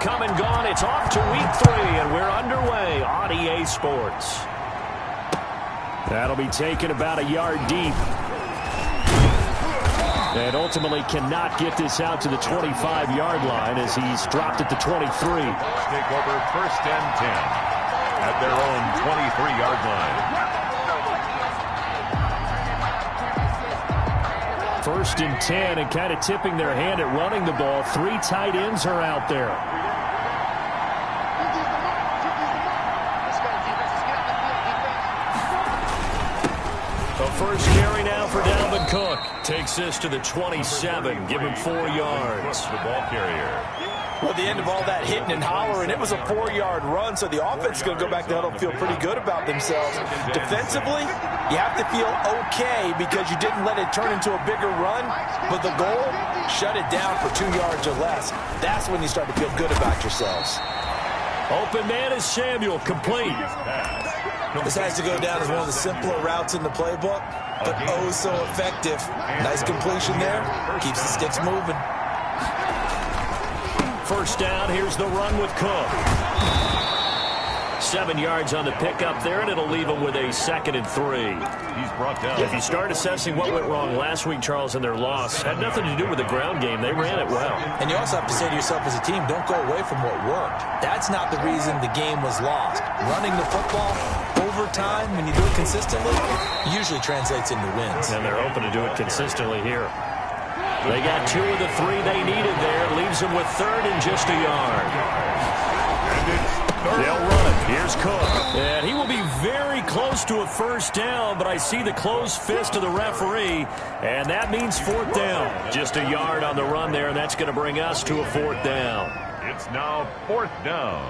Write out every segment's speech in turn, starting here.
come and gone. It's off to week 3, and we're underway on EA Sports. That'll be taken about a yard deep. And ultimately cannot get this out to the 25-yard line as he's dropped at the 23. Take over 1st and 10 at their own 23-yard line. 1st and 10, and kind of tipping their hand at running the ball. 3 tight ends are out there. The first carry now for Dalvin Cook. Takes this to the 27. Give him 4 yards. The ball carrier. Well, at the end of all that hitting and hollering, it was a 4-yard run, so the offense is going to go back to huddle and feel pretty good about themselves. Defensively, you have to feel okay because you didn't let it turn into a bigger run, but the goal, shut it down for 2 yards or less. That's when you start to feel good about yourselves. Open man is Samuel, complete. This has to go down as one of the simpler routes in the playbook, but oh so effective. Nice completion there. Keeps the sticks moving. First down, here's the run with Cook. 7 yards on the pickup there, and it'll leave him with a 2nd and 3. He's brought down. If you start assessing what went wrong last week, Charles, in their loss, had nothing to do with the ground game. They ran it well. And you also have to say to yourself as a team, don't go away from what worked. That's not the reason the game was lost. Running the football over time, when you do it consistently, usually translates into wins. And they're open to do it consistently here. They got 2 of the 3 they needed there. Leaves them with 3rd and just a yard. They'll run it. Here's Cook. And he will be very close to a first down, but I see the closed fist of the referee, and that means 4th down. Just a yard on the run there, and that's going to bring us to a 4th down. It's now 4th down.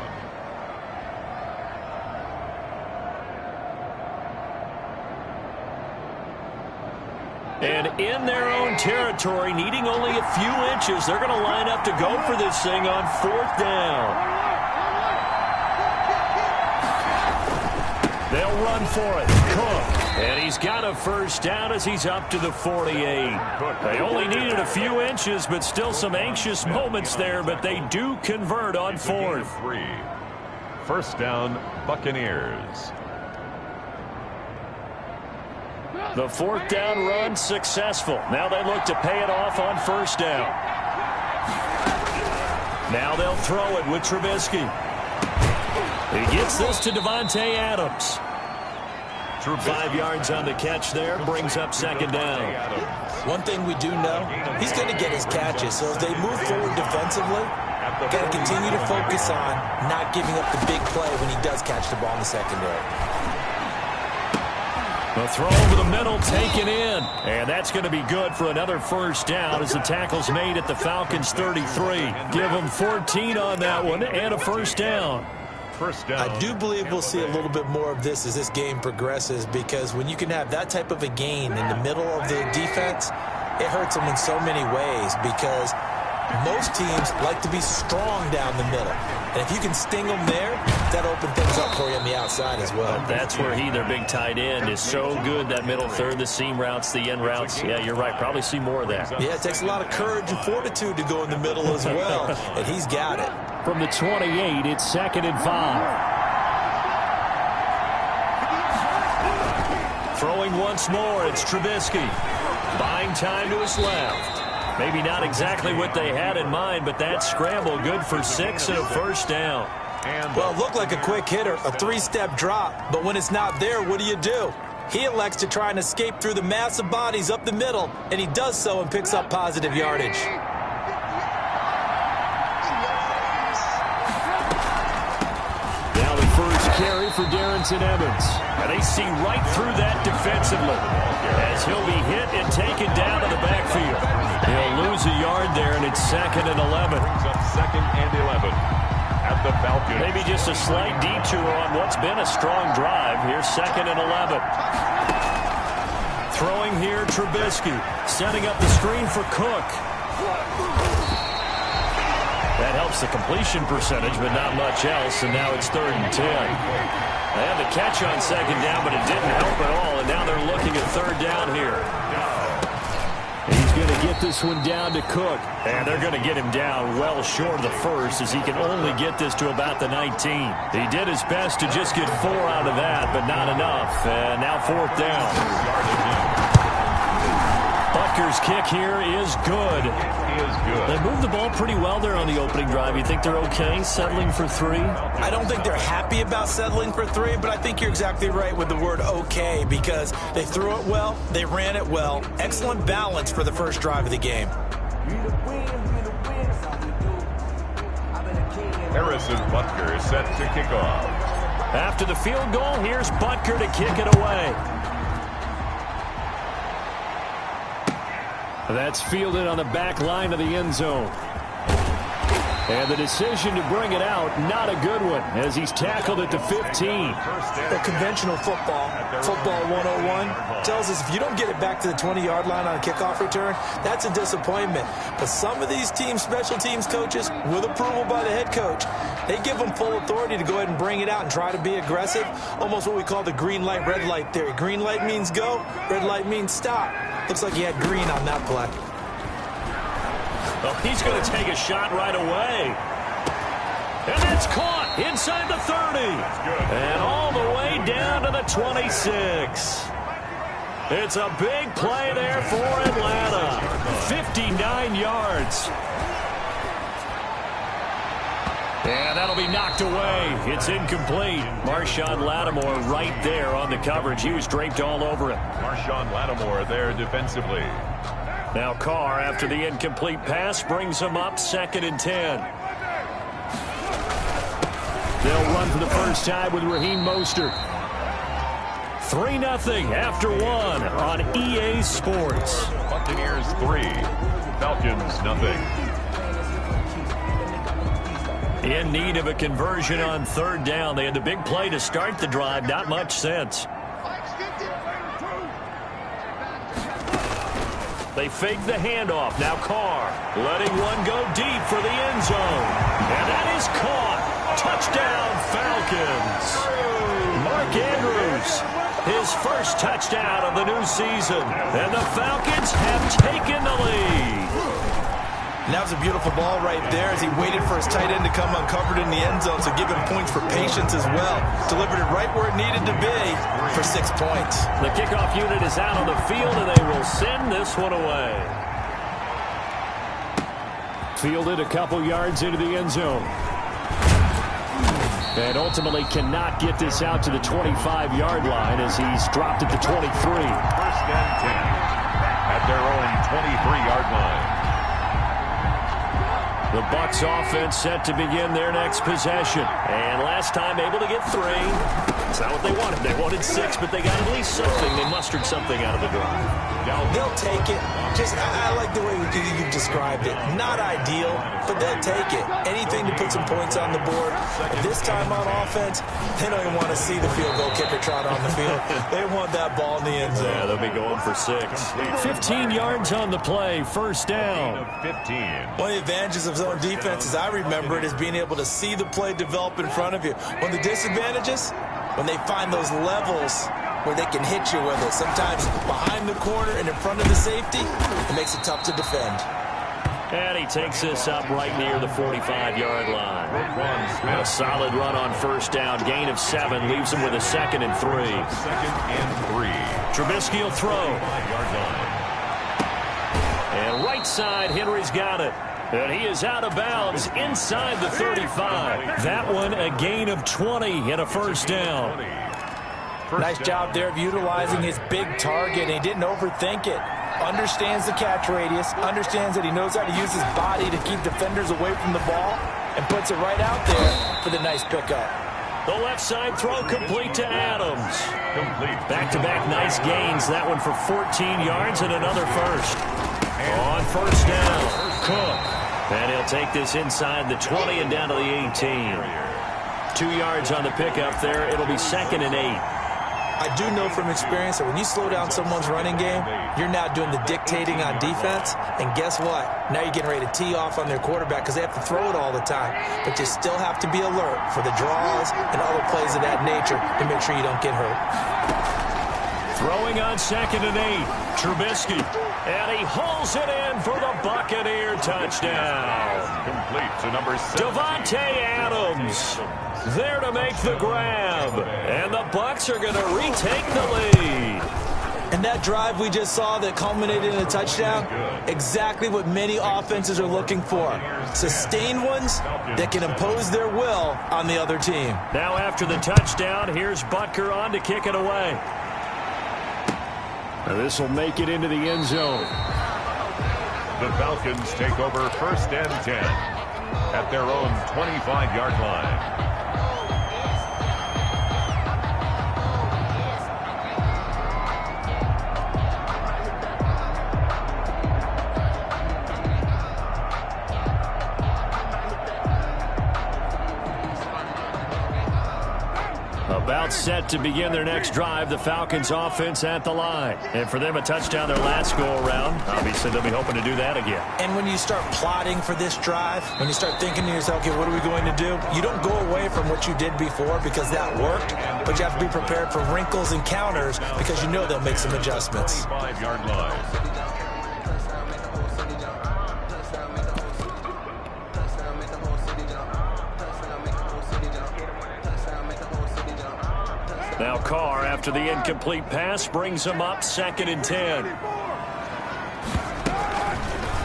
And in their own territory, needing only a few inches, they're going to line up to go for this thing on 4th down. They'll run for it. Cook. And he's got a first down as he's up to the 48. They only needed a few inches, but still some anxious moments there, but they do convert on 4th. 1st down, Buccaneers. The 4th down run successful. Now they look to pay it off on 1st down. Now they'll throw it with Trubisky. He gets this to Devontae Adams. 5 yards on the catch there, brings up 2nd down. One thing we do know, he's going to get his catches. So as they move forward defensively, got to continue to focus on not giving up the big play when he does catch the ball in the secondary. The throw over the middle, taken in. And that's going to be good for another first down as the tackle's made at the Falcons' 33. Give them 14 on that one and a first down. I do believe we'll see a little bit more of this as this game progresses, because when you can have that type of a gain in the middle of the defense, it hurts them in so many ways, because most teams like to be strong down the middle. And if you can sting them there, that opens things up for you on the outside as well. That's where their big tight end, is so good, that middle third, the seam routes, the end routes. Yeah, you're right. Probably see more of that. Yeah, it takes a lot of courage and fortitude to go in the middle as well, and he's got it. From the 28, it's 2nd and 5. Throwing once more, it's Trubisky. Buying time to his left. Maybe not exactly what they had in mind, but that scramble good for 6 and a first down. Well, it looked like a quick hitter, a 3-step drop, but when it's not there, what do? He elects to try and escape through the massive bodies up the middle, and he does so and picks up positive yardage. Now the first carry for Darrington Evans. And they see right through that defensively as he'll be hit and taken down to the backfield. He'll lose a yard there, and it's 2nd and 11. Brings up 2nd and 11 at the Falcons. Maybe just a slight detour on what's been a strong drive. Here's 2nd and 11. Throwing here, Trubisky. Setting up the screen for Cook. That helps the completion percentage, but not much else, and now it's 3rd and 10. They had the catch on 2nd down, but it didn't help at all, and now they're looking at 3rd down here. He's going to get this one down to Cook. And they're going to get him down well short of the first, as he can only get this to about the 19. He did his best to just get 4 out of that, but not enough. And now 4th down. Butker's kick here is good. They moved the ball pretty well there on the opening drive. You think they're okay settling for 3? I don't think they're happy about settling for 3, but I think you're exactly right with the word okay, because they threw it well, they ran it well. Excellent balance for the first drive of the game. Harrison Butker is set to kick off. After the field goal, here's Butker to kick it away. That's fielded on the back line of the end zone. And the decision to bring it out, not a good one, as he's tackled at the 15. The conventional football 101, tells us if you don't get it back to the 20-yard line on a kickoff return, that's a disappointment. But some of these teams, special teams coaches, with approval by the head coach, they give them full authority to go ahead and bring it out and try to be aggressive, almost what we call the green light, red light theory. Green light means go, red light means stop. Looks like he had green on that play. Oh, he's going to take a shot right away. And that's caught inside the 30. And all the way down to the 26. It's a big play there for Atlanta. 59 yards. And that'll be knocked away. It's incomplete. Marshawn Lattimore right there on the coverage. He was draped all over it. Marshawn Lattimore there defensively. Now Carr, after the incomplete pass, brings him up 2nd and 10. They'll run for the first time with Raheem Mostert. 3-0 after 1 on EA Sports. Buccaneers 3, Falcons 0. In need of a conversion on 3rd down. They had the big play to start the drive. Not much sense. They fake the handoff. Now Carr letting one go deep for the end zone. And that is caught. Touchdown, Falcons. Mark Andrews, his first touchdown of the new season. And the Falcons have taken the lead. And that was a beautiful ball right there as he waited for his tight end to come uncovered in the end zone, so give him points for patience as well. Delivered it right where it needed to be for 6 points. The kickoff unit is out on the field, and they will send this one away. Fielded a couple yards into the end zone. And ultimately cannot get this out to the 25-yard line as he's dropped at the 23. 1st and 10 at their own 23-yard line. The Bucs offense set to begin their next possession. And last time able to get 3. It's not what they wanted. They wanted 6, but they got at least something. They mustered something out of the drive. They'll take it. I like the way you've described it. Not ideal, but they'll take it. Anything to put some points on the board. But this time on offense, they don't even want to see the field goal kicker trot on the field. They want that ball in the end zone. Yeah, they'll be going for 6. 15 yards on the play. 1st down. 15. One of the advantages of zone defense, as I remember it, is being able to see the play develop in front of you. One of the disadvantages, when they find those levels where they can hit you with it. Sometimes behind the corner and in front of the safety, it makes it tough to defend. And he takes this up right near the 45-yard line. A solid run on 1st down. Gain of 7 leaves him with a 2nd and 3. 2nd and 3. Trubisky will throw. And right side, Henry's got it. And he is out of bounds inside the 35. That one a gain of 20 and a 1st down. Nice job there of utilizing his big target. He didn't overthink it. Understands the catch radius. Understands that he knows how to use his body to keep defenders away from the ball. And puts it right out there for the nice pickup. The left side throw complete to Adams. Back-to-back nice gains. That one for 14 yards and another 1st. On 1st down, Cook. And he'll take this inside the 20 and down to the 18. 2 yards on the pickup there. It'll be 2nd and 8. I do know from experience that when you slow down someone's running game, you're now doing the dictating on defense. And guess what? Now you're getting ready to tee off on their quarterback because they have to throw it all the time. But you still have to be alert for the draws and other plays of that nature to make sure you don't get hurt. Throwing on 2nd and 8. Trubisky. And he hauls it in for the Buccaneer touchdown. Complete to number 7. Davante Adams there to make the grab. And the Bucs are going to retake the lead. And that drive we just saw that culminated in a touchdown, exactly what many offenses are looking for. Sustained ones that can impose their will on the other team. Now after the touchdown, here's Butker on to kick it away. Now this will make it into the end zone. The Falcons take over 1st and 10 at their own 25-yard line. About set to begin their next drive, the Falcons offense at the line. And for them, a touchdown their last go-around. Obviously, they'll be hoping to do that again. And when you start plotting for this drive, when you start thinking to yourself, okay, what are we going to do? You don't go away from what you did before because that worked, but you have to be prepared for wrinkles and counters because you know they'll make some adjustments. 25-yard line. Now Carr, after the incomplete pass, brings him up 2nd and 10.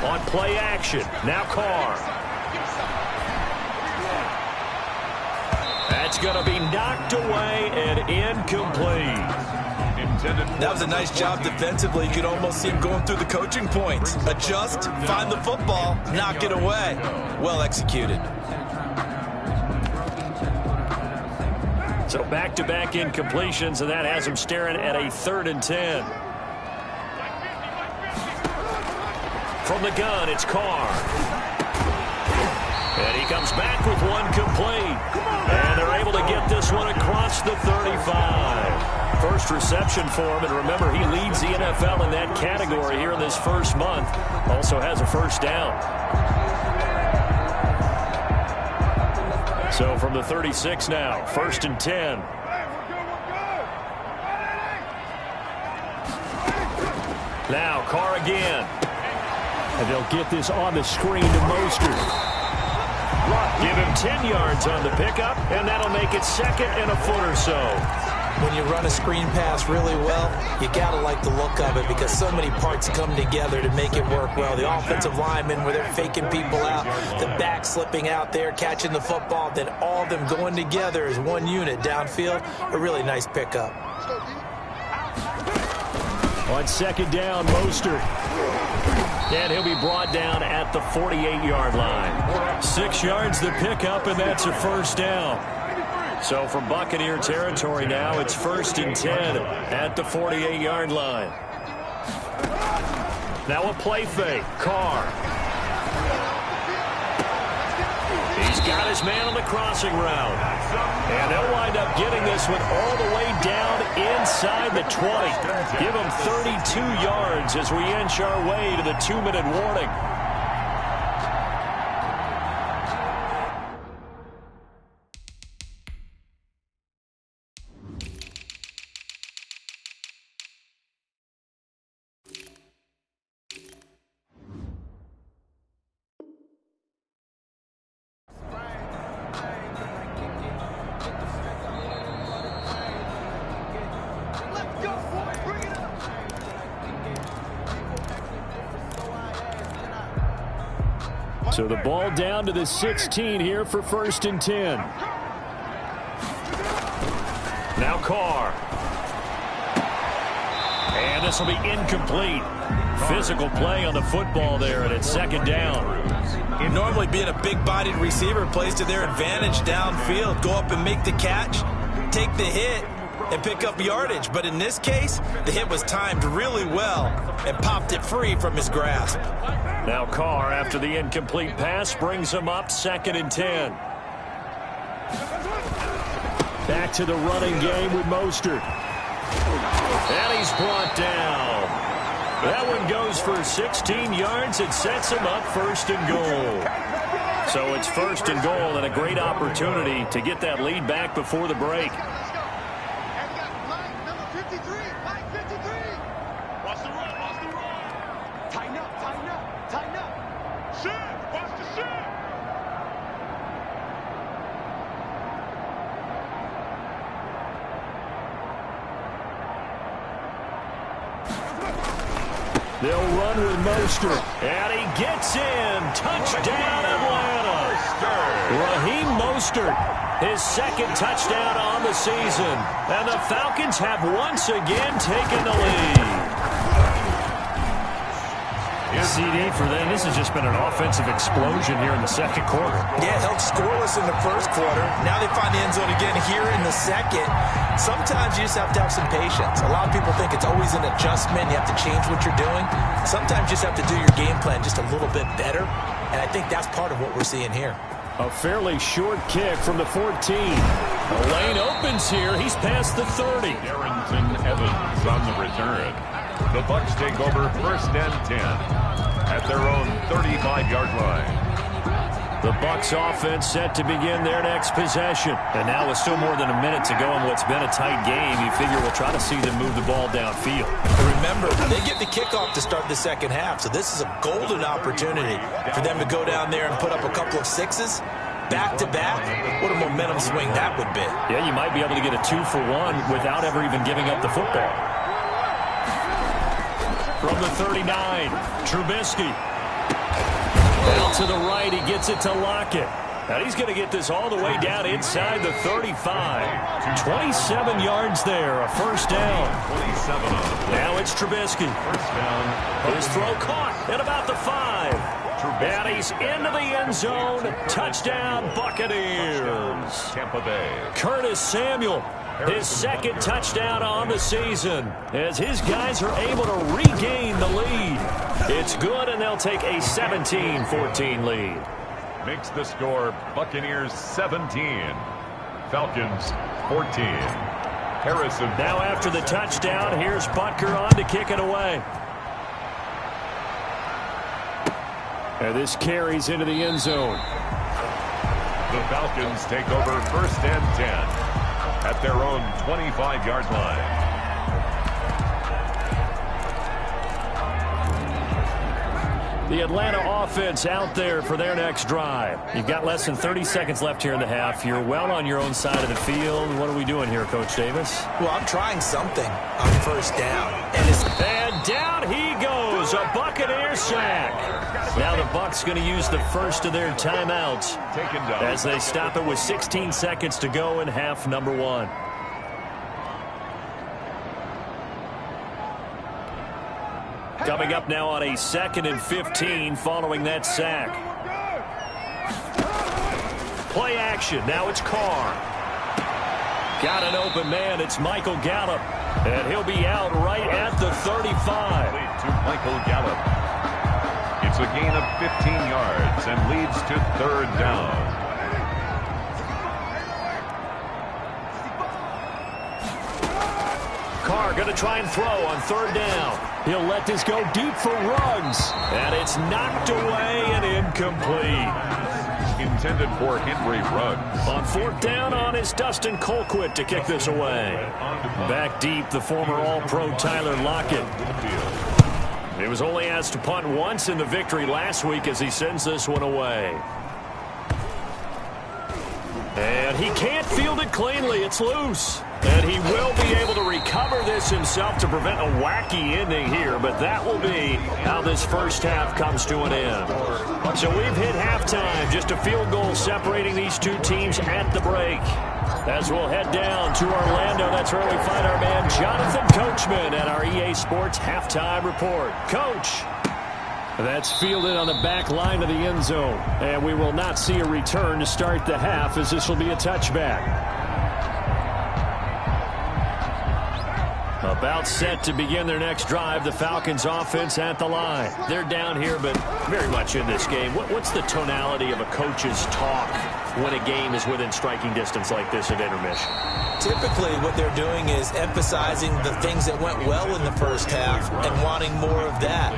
On play action, now Carr. That's going to be knocked away and incomplete. That was a nice job defensively. You could almost see him going through the coaching points. Adjust, find the football, knock it away. Well executed. So back-to-back incompletions, and that has him staring at a 3rd and 10. From the gun, it's Carr. And he comes back with one complete. And they're able to get this one across the 35. First reception for him, and remember, he leads the NFL in that category here in this first month. Also has a first down. So from the 36 now, 1st and 10. Now Carr again. And they'll get this on the screen to Mostert. Give him 10 yards on the pickup, and that'll make it 2nd and a foot or so. When you run a screen pass really well, you got to like the look of it because so many parts come together to make it work well. The offensive linemen, where they're faking people out, the back slipping out there, catching the football, then all of them going together as one unit downfield. A really nice pickup. On 2nd down, Mostert. And he'll be brought down at the 48-yard line. 6 yards the pickup, and that's a first down. So from Buccaneer territory now, it's 1st and 10 at the 48-yard line. Now a play fake. Carr. He's got his man on the crossing route. And they'll wind up getting this one all the way down inside the 20. Give him 32 yards as we inch our way to the 2-minute warning. So the ball down to the 16 here for 1st and 10. Now Carr. And this will be incomplete. Physical play on the football there, and it's 2nd down. Normally being a big-bodied receiver plays to their advantage downfield. Go up and make the catch, take the hit, and pick up yardage. But in this case, the hit was timed really well and popped it free from his grasp. Now Carr, after the incomplete pass, brings him up 2nd and 10. Back to the running game with Mostert. And he's brought down. That one goes for 16 yards. It sets him up 1st and goal. So it's 1st and goal, and a great opportunity to get that lead back before the break. They'll run with Mostert. And he gets in. Touchdown, Atlanta. Raheem Mostert, his second touchdown on the season. And the Falcons have once again taken the lead. CD for them. This has just been an offensive explosion here in the second quarter. Yeah, held scoreless in the first quarter. Now they find the end zone again here in the second. Sometimes you just have to have some patience. A lot of people think it's always an adjustment. You have to change what you're doing. Sometimes you just have to do your game plan just a little bit better. And I think that's part of what we're seeing here. A fairly short kick from the 14. The lane opens here. He's past the 30. Darrington Evans on the return. The Bucs take over first and 10 at their own 35-yard line. The Bucs offense set to begin their next possession. And now with still more than a minute to go in what's been a tight game, you figure we'll try to see them move the ball downfield. Remember, they get the kickoff to start the second half, so this is a golden opportunity for them to go down there and put up a couple of sixes. Back-to-back, what a momentum swing that would be. Yeah, you might be able to get a 2-for-1 without ever even giving up the football. From the 39, Trubisky. Out to the right, he gets it to Lockett. Now he's going to get this all the way down inside the 35. 27 yards there, a first down. 27 on. Now it's Trubisky. First down. His throw caught at about the 5. And he's into the end zone. Touchdown, Buccaneers. Tampa Bay. Curtis Samuel, his second touchdown on the season, as his guys are able to regain the lead. It's good, and they'll take a 17-14 lead. Makes the score Buccaneers 17. Falcons 14. Harrison. Now after the touchdown, here's Butker on to kick it away. And this carries into the end zone. The Falcons take over first and 10 at their own 25-yard line. The Atlanta offense out there for their next drive. You've got less than 30 seconds left here in the half. You're well on your own side of the field. What are we doing here, Coach Davis? Well, I'm trying something on first down. And down he goes. A Buccaneer sack. Now the Bucs going to use the first of their timeouts as they stop it with 16 seconds to go in half number 1. Coming up now on a 2nd and 15 following that sack. Play action. Now it's Carr. Got an open man. It's Michael Gallup. And he'll be out right at the 35. To Michael Gallup. It's a gain of 15 yards and leads to third down. Carr going to try and throw on third down. He'll let this go deep for Ruggs. And it's knocked away and incomplete. Intended for Henry Ruggs. On fourth down on is Dustin Colquitt to kick this away. Back deep, the former All-Pro Tyler Lockett. He was only asked to punt once in the victory last week as he sends this one away. And he can't field it cleanly. It's loose. And he will be able to recover this himself to prevent a wacky ending here. But that will be how this first half comes to an end. So we've hit halftime. Just a field goal separating these two teams at the break. As we'll head down to Orlando, that's where we find our man Jonathan Coachman at our EA Sports Halftime Report. Coach. That's fielded on the back line of the end zone. And we will not see a return to start the half, as this will be a touchback. About set to begin their next drive, the Falcons offense at the line. They're down here, but very much in this game. What's the tonality of a coach's talk when a game is within striking distance like this at intermission? Typically, what they're doing is emphasizing the things that went well in the first half and wanting more of that.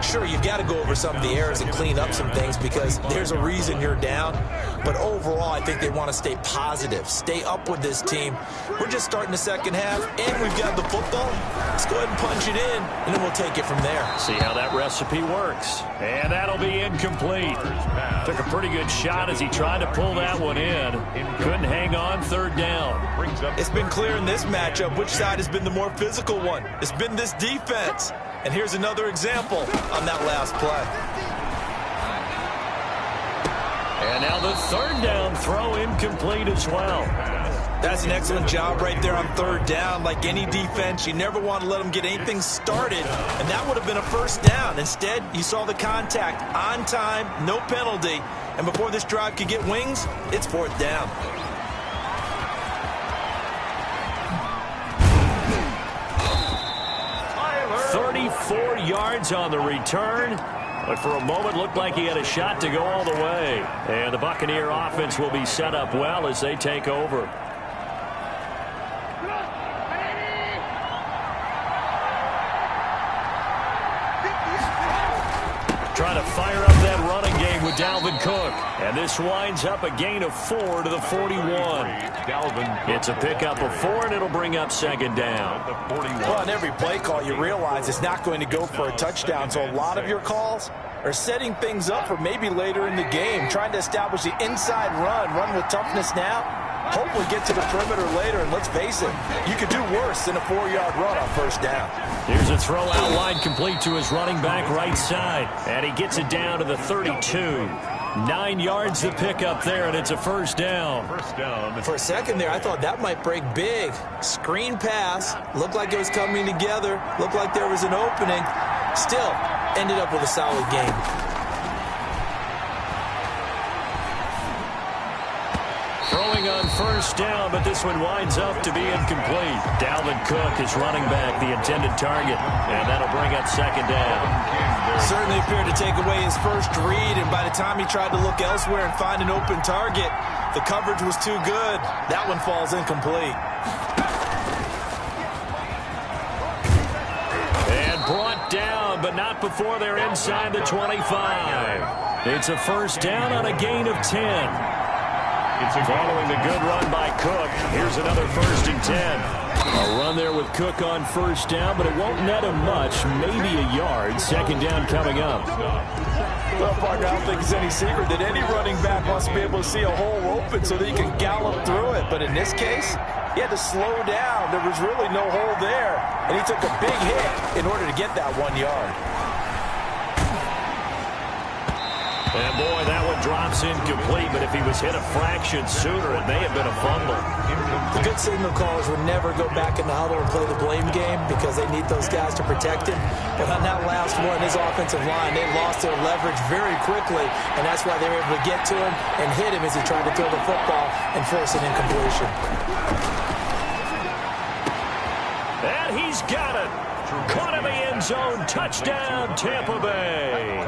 Sure, you've got to go over some of the errors and clean up some things because there's a reason you're down. But overall, I think they want to stay positive, stay up with this team. We're just starting the second half, and we've got the football. Let's go ahead and punch it in, and then we'll take it from there. See how that recipe works. And that'll be incomplete. Took a pretty good shot as he tried to pull that one in. Couldn't hang on third down. brings up. It's been clear in this matchup which side has been the more physical one. It's been this defense. And here's another example on that last play. And now the third down throw incomplete as well. That's an excellent job right there on third down. Like any defense, you never want to let them get anything started, and that would have been a first down. Instead, you saw the contact on time, no penalty, and before this drive could get wings, it's fourth down. Tyler. 34 yards on the return. But for a moment, looked like he had a shot to go all the way. And the Buccaneer offense will be set up well as they take over. Trying to fire up that running game with Dalvin Cook. And this winds up a gain of 4 to the 41. It's a pickup of 4, and it'll bring up second down. Well, on every play call, you realize it's not going to go for a touchdown. So a lot of your calls are setting things up for maybe later in the game, trying to establish the inside run with toughness now. Hopefully get to the perimeter later, and let's face it, you could do worse than a 4-yard run on first down. Here's a throw out wide complete to his running back right side, and he gets it down to the 32. 9 yards to pick up there, and it's a first down. For a second there, I thought that might break big. Screen pass, looked like it was coming together, looked like there was an opening. Still, ended up with a solid game. Throwing on first down, but this one winds up to be incomplete. Dalvin Cook is running back, the intended target, and that'll bring up second down. Certainly appeared to take away his first read, and by the time he tried to look elsewhere and find an open target, the coverage was too good. That one falls incomplete. And brought down, but not before they're inside the 25. It's a first down on a gain of 10. Following the good run by Cook, here's another 1st and 10. A run there with Cook on first down, but it won't net him much, maybe a yard. Second down coming up. Well, partner, I don't think it's any secret that any running back wants to be able to see a hole open so that he can gallop through it. But in this case, he had to slow down. There was really no hole there, and he took a big hit in order to get that 1 yard. And boy, that one drops incomplete, but if he was hit a fraction sooner, it may have been a fumble. The good signal callers would never go back in the huddle and play the blame game because they need those guys to protect him. But on that last one, his offensive line, they lost their leverage very quickly, and that's why they were able to get to him and hit him as he tried to throw the football and force an incompletion. And he's got it. Caught in the end zone. Touchdown, Tampa Bay.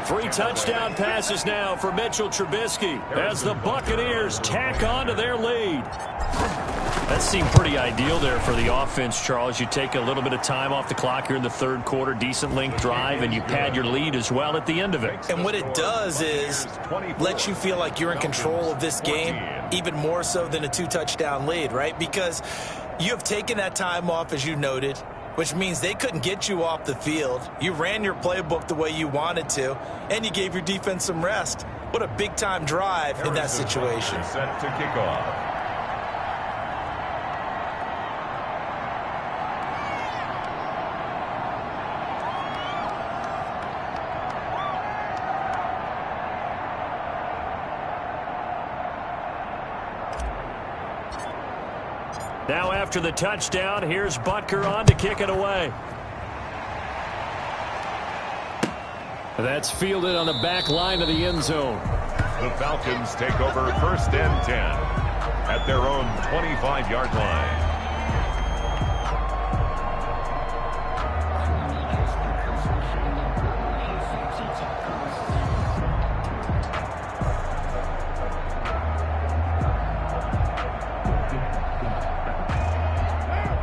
3 touchdown passes now for Mitchell Trubisky as the Buccaneers tack on to their lead. That seemed pretty ideal there for the offense, Charles. You take a little bit of time off the clock here in the third quarter, decent length drive, and you pad your lead as well at the end of it. And what it does is let you feel like you're in control of this game, even more so than a 2-touchdown lead, right? Because you have taken that time off, as you noted, which means they couldn't get you off the field. You ran your playbook the way you wanted to, and you gave your defense some rest. What a big-time drive in that situation. Set to kick off. Now after the touchdown, here's Butker on to kick it away. That's fielded on the back line of the end zone. The Falcons take over 1st and 10 at their own 25-yard line.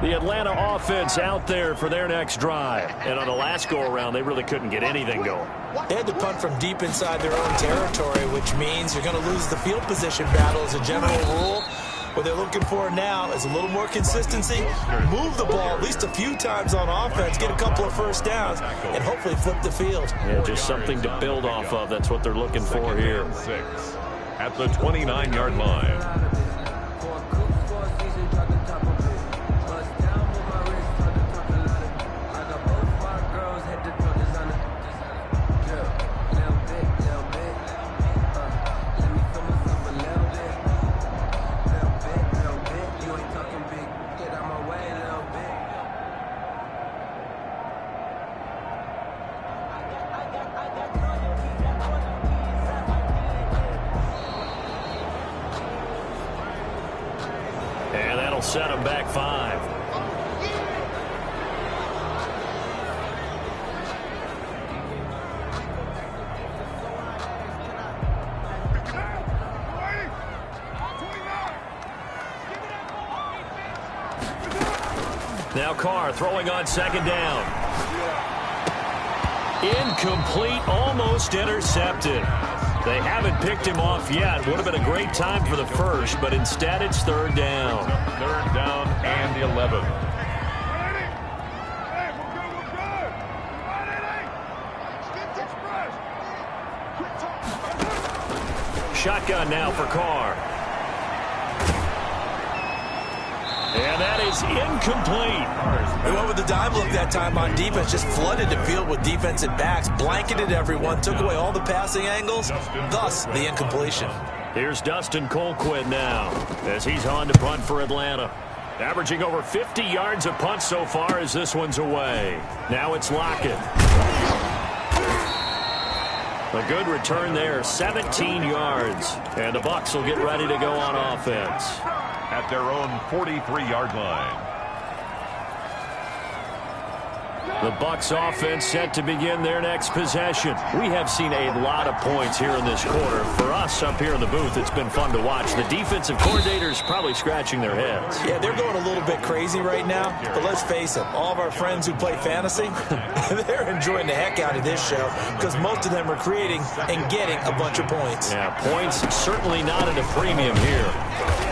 The Atlanta offense out there for their next drive. And on the last go-around, they really couldn't get anything going. They had to punt from deep inside their own territory, which means you're going to lose the field position battle as a general rule. What they're looking for now is a little more consistency, move the ball at least a few times on offense, get a couple of first downs, and hopefully flip the field. Yeah, just something to build off of. That's what they're looking for here. 6 at the 29-yard line. That'll set them back 5. Now Carr throwing on 2nd down. Incomplete, almost intercepted. They haven't picked him off yet. Would have been a great time for the first, but instead it's 3rd down. 3rd down and 11. Shotgun now for Carr. And that is incomplete. They went with the dime look that time on defense, just flooded the field with defensive backs, blanketed everyone, took away all the passing angles, thus the incompletion. Here's Dustin Colquitt now as he's on to punt for Atlanta. Averaging over 50 yards a punt so far as this one's away. Now it's Lockett. A good return there, 17 yards. And the Bucs will get ready to go on offense. At their own 43-yard line. The Bucs offense set to begin their next possession. We have seen a lot of points here in this quarter. For us up here in the booth, it's been fun to watch. The defensive coordinators probably scratching their heads. Yeah, they're going a little bit crazy right now. But let's face it, all of our friends who play fantasy, they're enjoying the heck out of this show because most of them are creating and getting a bunch of points. Yeah, points certainly not at a premium here.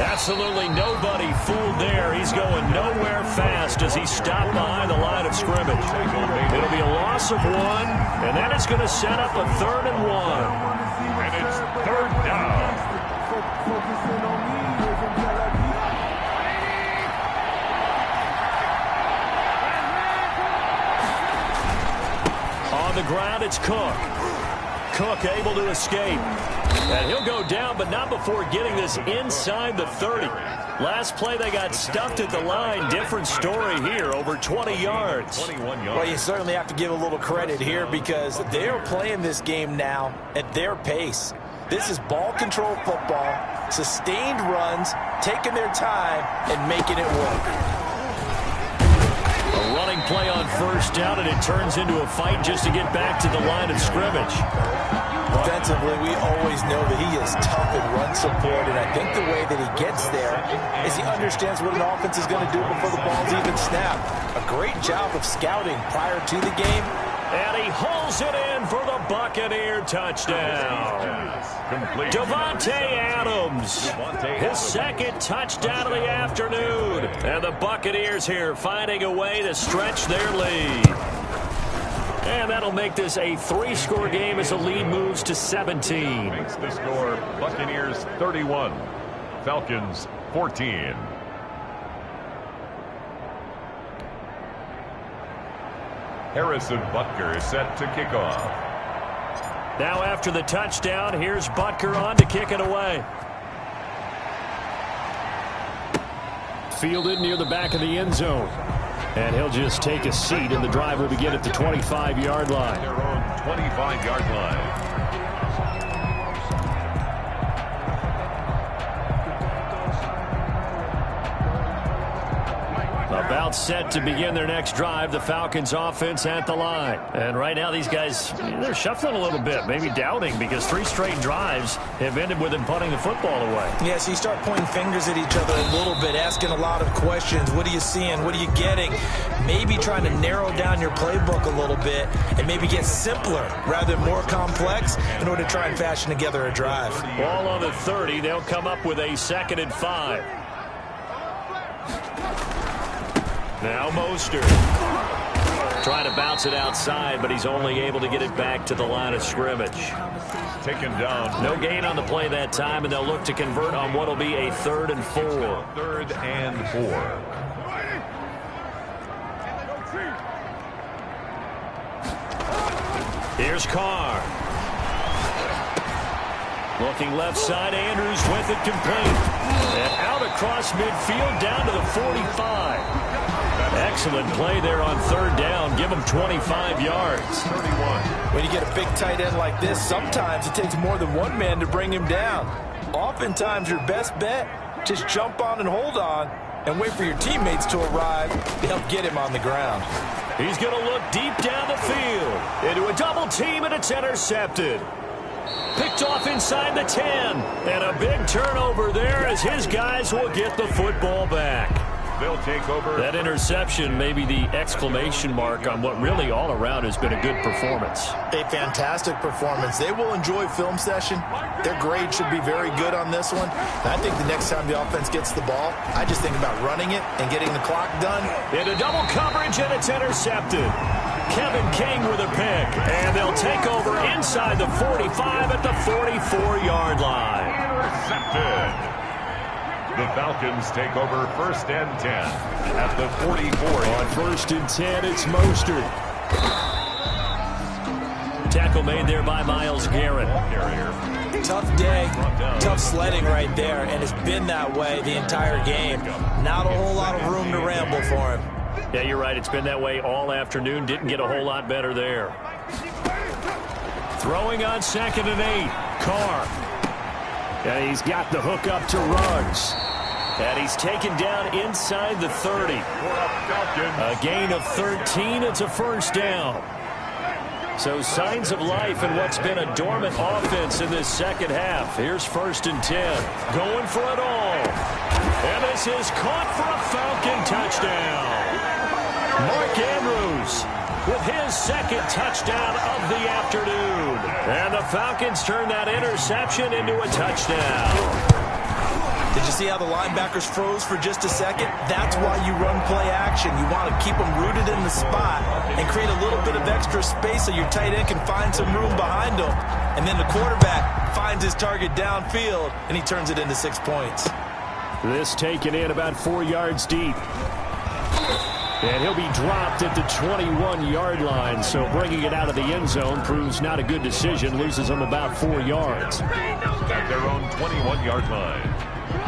Absolutely nobody fooled there. He's going nowhere fast as he stopped behind the line of scrimmage. It'll be a loss of 1, and then it's going to set up a 3rd and 1. And it's 3rd down. On the ground, it's Cook. Cook able to escape. And he'll go down, but not before getting this inside the 30. Last play, they got stuffed at the line. Different story here, over 20 yards. 21 yards. Well, you certainly have to give a little credit here because they're playing this game now at their pace. This is ball control football, sustained runs, taking their time, and making it work. A running play on 1st down, and it turns into a fight just to get back to the line of scrimmage. Defensively, we always know that he is tough in run support, and I think the way that he gets there is he understands what an offense is going to do before the ball's even snapped. A great job of scouting prior to the game. And he hauls it in for the Buccaneer touchdown. Complete. Davante Adams, his 2nd touchdown of the afternoon. And the Buccaneers here finding a way to stretch their lead. And that'll make this a 3-score game as the lead moves to 17. Makes the score Buccaneers 31, Falcons 14. Harrison Butker is set to kick off. Now after the touchdown, here's Butker on to kick it away. Fielded near the back of the end zone. And he'll just take a seat, and the drive will begin at the 25-yard line. Their own 25-yard line. About set to begin their next drive, the Falcons offense at the line. And right now these guys, they're shuffling a little bit, maybe doubting, because 3 straight drives have ended with them punting the football away. Yeah, so you start pointing fingers at each other a little bit, asking a lot of questions. What are you seeing? What are you getting? Maybe trying to narrow down your playbook a little bit and maybe get simpler rather than more complex in order to try and fashion together a drive. Ball on the 30. They'll come up with a 2nd and 5. Now Mostert trying to bounce it outside, but he's only able to get it back to the line of scrimmage. Taken down. No gain on the play that time, and they'll look to convert on what will be a 3rd and 4. 3rd and 4. Here's Carr. Looking left side, Andrews with it complete. And out across midfield down to the 45. Excellent play there on 3rd down. Give him 25 yards. 31. When you get a big tight end like this, sometimes it takes more than one man to bring him down. Oftentimes, your best bet, just jump on and hold on and wait for your teammates to arrive to help get him on the ground. He's going to look deep down the field. Into a double team, and it's intercepted. Picked off inside the 10. And a big turnover there as his guys will get the football back. They'll take over. That interception may be the exclamation mark on what really all around has been a good performance. A fantastic performance. They will enjoy film session. Their grade should be very good on this one. And I think the next time the offense gets the ball, I just think about running it and getting the clock done. Into double coverage, and it's intercepted. Kevin King with a pick, and they'll take over inside the 45 at the 44-yard line. Intercepted. The Falcons take over 1st and 10 at the 44. On 1st and 10, it's Mostert. Tackle made there by Myles Garrett. Tough day, tough sledding right there, and it's been that way the entire game. Not a whole lot of room to ramble for him. Yeah, you're right. It's been that way all afternoon. Didn't get a whole lot better there. Throwing on 2nd and 8. Carr. And he's got the hook up to Ruggs. And he's taken down inside the 30. A gain of 13. It's a 1st down. So signs of life in what's been a dormant offense in this second half. Here's 1st and 10. Going for it all. And this is caught for a Falcon touchdown. Mark Andrews with his 2nd touchdown of the afternoon. And the Falcons turn that interception into a touchdown. Did you see how the linebackers froze for just a second? That's why you run play action. You want to keep them rooted in the spot and create a little bit of extra space so your tight end can find some room behind him. And then the quarterback finds his target downfield, and he turns it into 6 points. This taken in about 4 yards deep. And he'll be dropped at the 21-yard line, so bringing it out of the end zone proves not a good decision, loses them about 4 yards. At their own 21-yard line.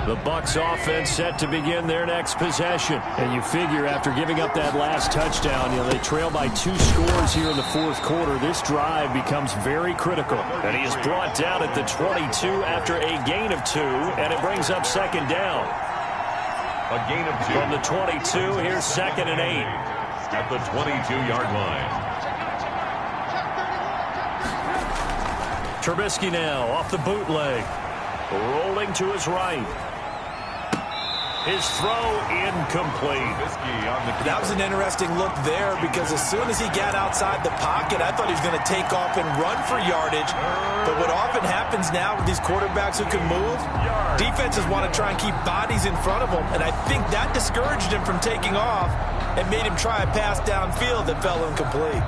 The Bucs offense set to begin their next possession. And you figure after giving up that last touchdown, they trail by 2 scores here in the 4th quarter. This drive becomes very critical. And he is brought down at the 22 after a gain of 2, and it brings up 2nd down. A gain of 2. From the 22, here's 2nd and 8. At the 22-yard line. Trubisky now off the bootleg. Rolling to his right. His throw incomplete. That was an interesting look there because as soon as he got outside the pocket, I thought he was going to take off and run for yardage. But what often happens now with these quarterbacks who can move, defenses want to try and keep bodies in front of them. And I think that discouraged him from taking off and made him try a pass downfield that fell incomplete.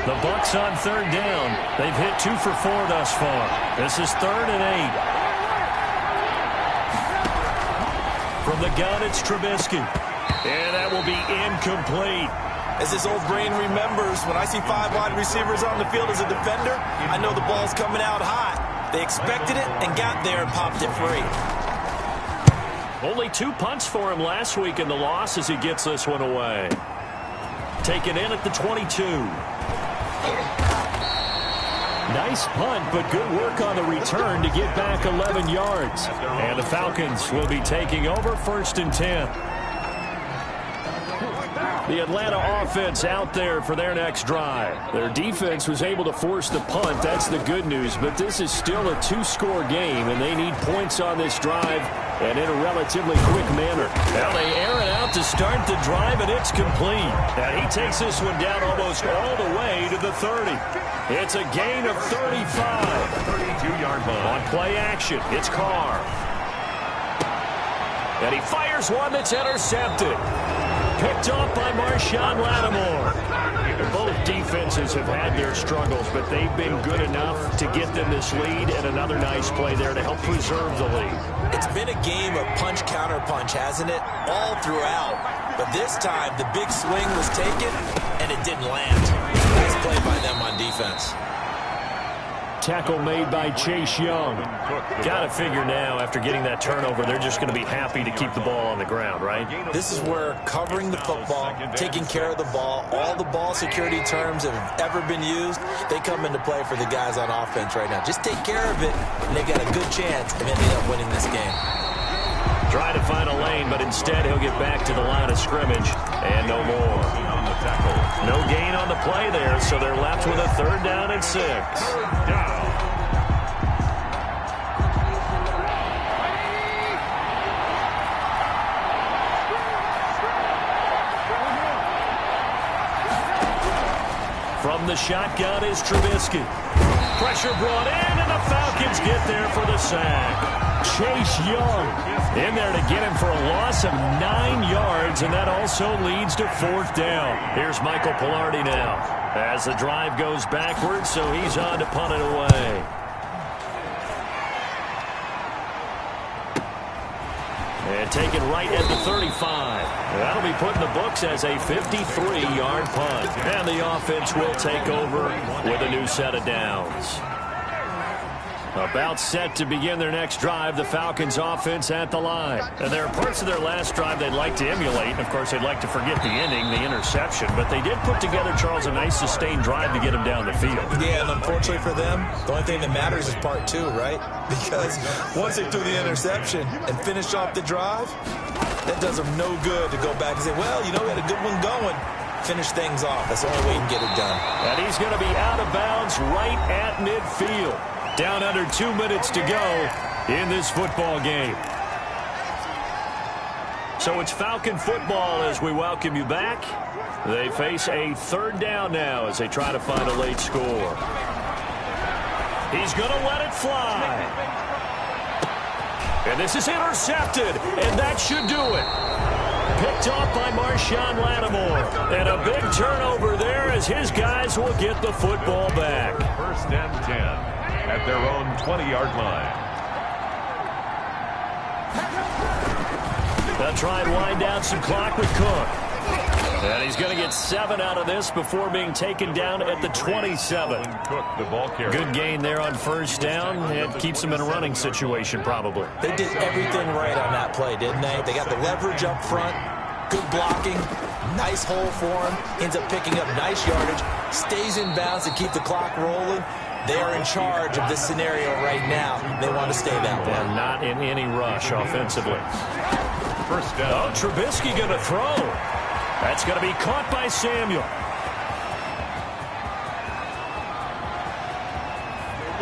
The Bucs on 3rd down. They've hit 2 for 4 thus far. This is 3rd and 8. From the gun, it's Trubisky. And that will be incomplete. As this old brain remembers, when I see 5 wide receivers on the field as a defender, I know the ball's coming out hot. They expected it and got there and popped it free. Only 2 punts for him last week in the loss as he gets this one away. Taken in at the 22. Nice punt, but good work on the return to get back 11 yards. And the Falcons will be taking over 1st and 10. The Atlanta offense out there for their next drive. Their defense was able to force the punt. That's the good news. But this is still a 2-score game, and they need points on this drive and in a relatively quick manner. Now they air it out to start the drive, and it's complete. And he takes this one down almost all the way to the 30. It's a gain of 35. 32-yard line. On play action, it's Carr. And he fires one that's intercepted. Picked off by Marshawn Lattimore. Both defenses have had their struggles, but they've been good enough to get them this lead, and another nice play there to help preserve the lead. It's been a game of punch-counter-punch, hasn't it? All throughout. But this time, the big swing was taken, and it didn't land. Nice play by them on defense. Tackle made by Chase Young. Got to figure now, after getting that turnover, they're just going to be happy to keep the ball on the ground, right? This is where covering the football, taking care of the ball, all the ball security terms that have ever been used, they come into play for the guys on offense right now. Just take care of it, and they got a good chance of ending up winning this game. Trying to find a lane, but instead he'll get back to the line of scrimmage and no more. No gain on the play there, so they're left with a 3rd down and 6. Down. From the shotgun is Trubisky. Pressure brought in, and the Falcons get there for the sack. Chase Young in there to get him for a loss of 9 yards, and that also leads to 4th down. Here's Michael Pilardi now as the drive goes backwards, so he's on to punt it away. And taken right at the 35. That'll be put in the books as a 53-yard punt. And the offense will take over with a new set of downs. About set to begin their next drive, the Falcons offense at the line. And there are parts of their last drive they'd like to emulate. Of course, they'd like to forget the ending, the interception. But they did put together, Charles, a nice sustained drive to get them down the field. Yeah, and unfortunately for them, the only thing that matters is part 2, right? Because once they threw the interception and finished off the drive, that does them no good to go back and say, well, you know, we had a good one going. Finish things off. That's the only way you can get it done. And he's going to be out of bounds right at midfield. Down under 2 minutes to go in this football game. So it's Falcon football as we welcome you back. They face a 3rd down now as they try to find a late score. He's going to let it fly. And this is intercepted, and that should do it. Picked off by Marshawn Lattimore. And a big turnover there as his guys will get the football back. 1st and 10. At their own 20-yard line. They'll try and wind down some clock with Cook. And he's going to get 7 out of this before being taken down at the 27. Cook, the ball carrier. Good gain there on 1st down. It keeps them in a running situation probably. They did everything right on that play, didn't they? They got the leverage up front, good blocking, nice hole for him, ends up picking up nice yardage, stays in bounds to keep the clock rolling. They are in charge of this scenario right now. They want to stay that way. And not in any rush offensively. 1st down. Oh, Trubisky going to throw. That's going to be caught by Samuel.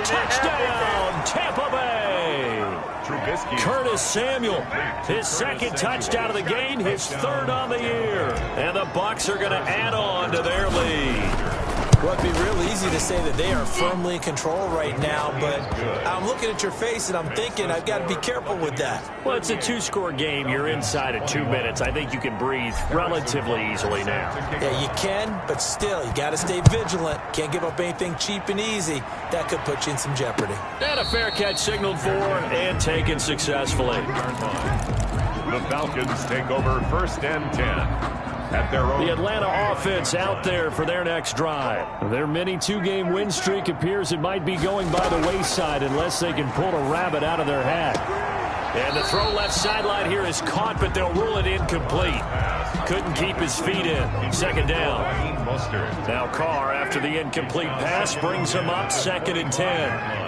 Touchdown, Tampa Bay. Trubisky. Curtis Samuel, his 2nd touchdown of the game, his 3rd on the year. And the Bucs are going to add on to their lead. Well, it'd be real easy to say that they are firmly in control right now, but I'm looking at your face and I'm thinking I've got to be careful with that. Well, it's a 2-score game. You're inside of 2 minutes. I think you can breathe relatively easily now. Yeah, you can, but still, you got to stay vigilant. Can't give up anything cheap and easy. That could put you in some jeopardy. And a fair catch signaled for and taken successfully. The Falcons take over 1st and 10. At their own. The Atlanta offense out there for their next drive. Their mini 2-game win streak appears it might be going by the wayside unless they can pull a rabbit out of their hat. And the throw left sideline here is caught, but they'll rule it incomplete. Couldn't keep his feet in. 2nd down. Now Carr, after the incomplete pass, brings him up 2nd and 10.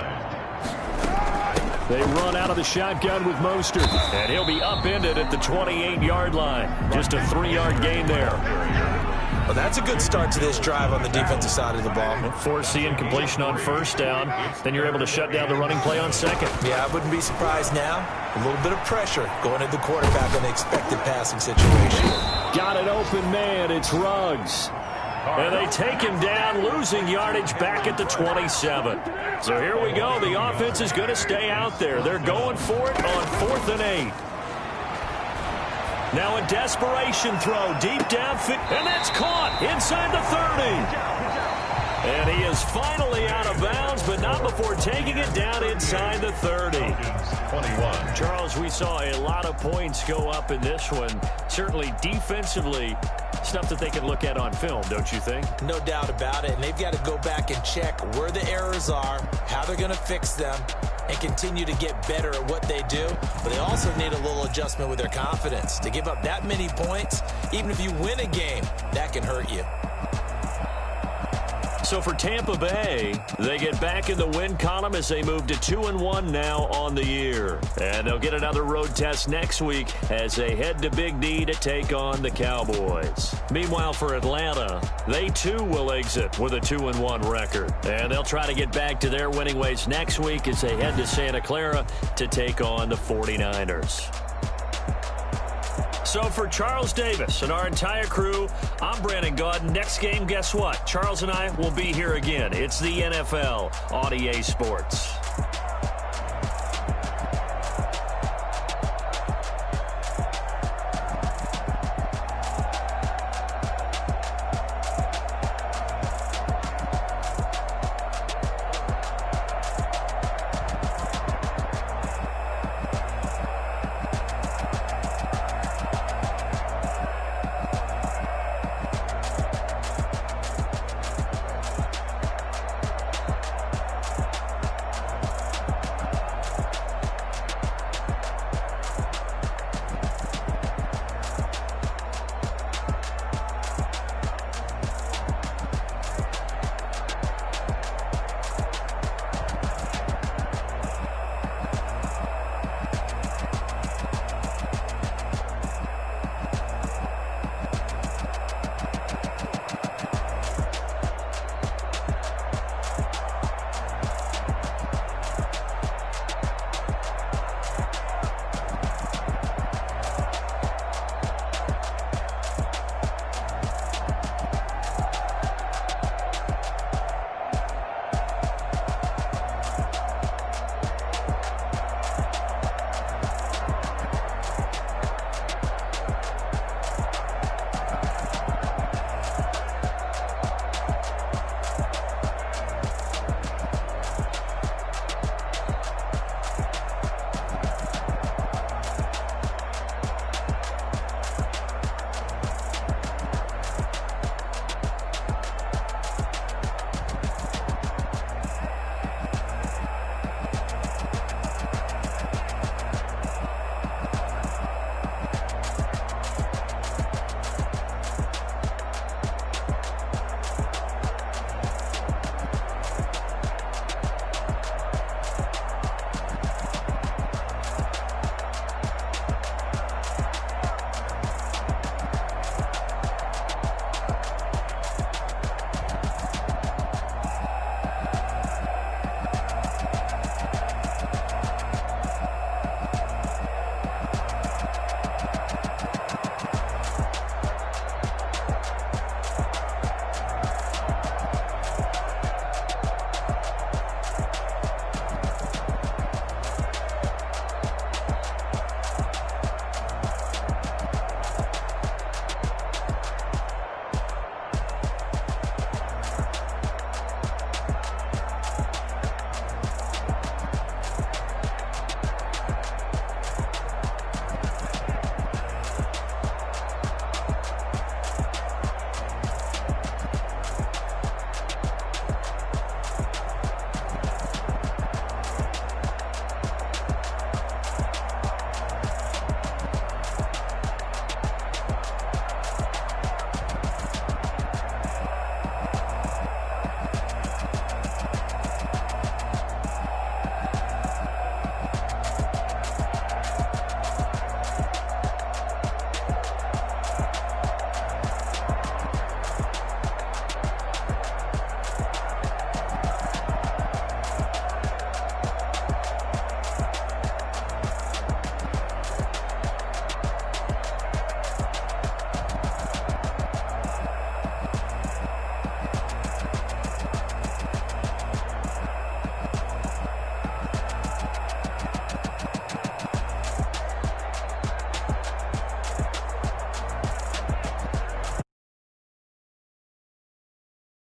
They run out of the shotgun with Mostert, and he'll be upended at the 28-yard line. Just a 3-yard gain there. Well, that's a good start to this drive on the defensive side of the ball. Force the incompletion on 1st down. Then you're able to shut down the running play on 2nd. Yeah, I wouldn't be surprised now. A little bit of pressure going at the quarterback on the expected passing situation. Got an open man. It's Ruggs. And they take him down, losing yardage back at the 27. So here we go. The offense is going to stay out there. They're going for it on 4th and 8. Now a desperation throw deep downfield, and that's caught inside the 30. And he is finally out of bounds, but not before taking it down inside the 30. 21. Charles, we saw a lot of points go up in this one. Certainly defensively, stuff that they can look at on film, don't you think? No doubt about it. And they've got to go back and check where the errors are, how they're going to fix them, and continue to get better at what they do. But they also need a little adjustment with their confidence. To give up that many points, even if you win a game, that can hurt you. So for Tampa Bay, they get back in the win column as they move to 2-1 now on the year. And they'll get another road test next week as they head to Big D to take on the Cowboys. Meanwhile, for Atlanta, they too will exit with a 2-1 record. And they'll try to get back to their winning ways next week as they head to Santa Clara to take on the 49ers. So for Charles Davis and our entire crew, I'm Brandon Gaudin. Next game, guess what? Charles and I will be here again. It's the NFL on EA Sports.